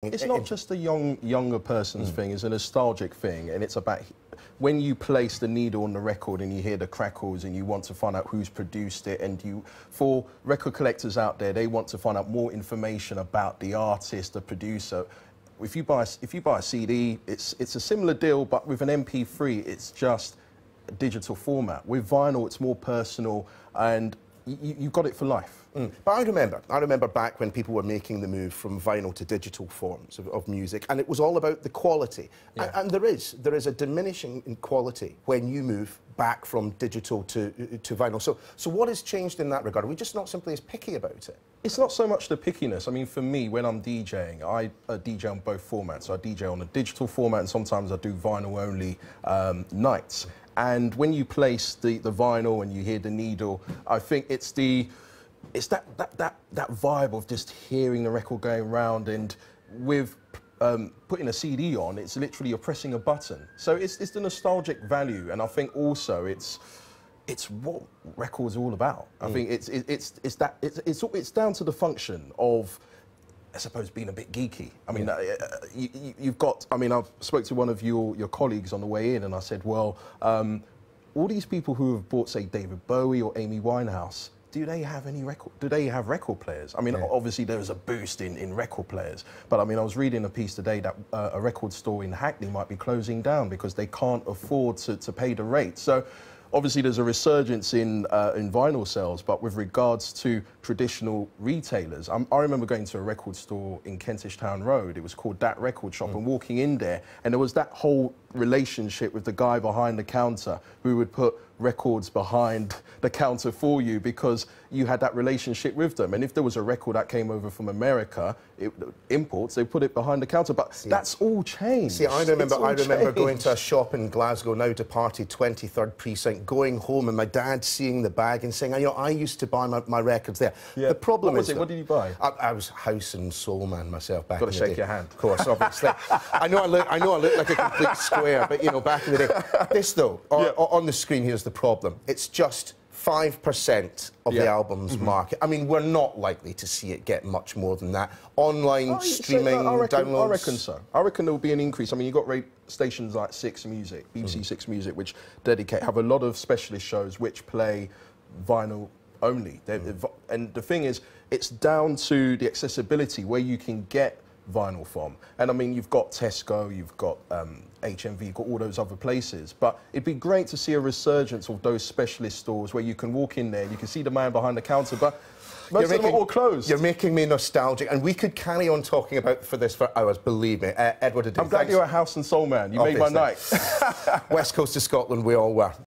It's not just a younger person's thing, it's a nostalgic thing, and it's about when you place the needle on the record and you hear the crackles and you want to find out who's produced it, and for record collectors out there, they want to find out more information about the artist, the producer. If you buy a CD, it's a similar deal, but with an MP3, it's just a digital format. With vinyl, it's more personal, and you've got it for life. But I remember back when people were making the move from vinyl to digital forms of music, and it was all about the quality. Yeah. And there is a diminishing in quality when you move back from digital to vinyl. So what has changed in that regard? Are we just not simply as picky about it? It's not so much the pickiness. I mean, for me, when I'm DJing, I DJ on both formats. So I DJ on a digital format, and sometimes I do vinyl-only nights. And when you place the vinyl and you hear the needle, I think it's that vibe of just hearing the record going round, and with putting a CD on, it's literally you're pressing a button. So it's the nostalgic value, and I think also it's what records are all about. I think it's down to the function of, I suppose, being a bit geeky. I mean, you've got. I mean, I spoke to one of your colleagues on the way in, and I said, well, all these people who have bought, say, David Bowie or Amy Winehouse, do they have any record? Do they have record players? I mean, obviously there was a boost in record players, but I mean, I was reading a piece today that a record store in Hackney might be closing down because they can't afford to pay the rate. So obviously there's a resurgence in vinyl sales, but with regards to traditional retailers, I remember going to a record store in Kentish Town Road. It was called That Record Shop, and walking in there, and there was that whole relationship with the guy behind the counter who would put records behind the counter for you because you had that relationship with them. And if there was a record that came over from America, imports, they put it behind the counter. But that's all changed. See, I remember going to a shop in Glasgow, now departed 23rd Precinct, going home and my dad seeing the bag and saying, you know, I used to buy my records there. Yeah. The problem is... What did you buy? I was house and soul man myself back in the day. Got to shake your hand. Of course, obviously. I know I look like a complete square, but, you know, back in the day. This, though, on the screen, here's the problem. It's just 5% of the album's market. I mean, we're not likely to see it get much more than that. Online streaming, downloads... I reckon so. I reckon there will be an increase. I mean, you've got stations like Six Music, BBC Six Music, which have a lot of specialist shows which play vinyl only. And the thing is, it's down to the accessibility where you can get vinyl from. And I mean, you've got Tesco, you've got HMV, you've got all those other places. But it'd be great to see a resurgence of those specialist stores where you can walk in there, you can see the man behind the counter, but most of them are all closed. You're making me nostalgic, and we could carry on talking about this for hours, believe me. Edward Adoo, I'm glad you're a house and soul man. You made my night. West Coast of Scotland, we all were.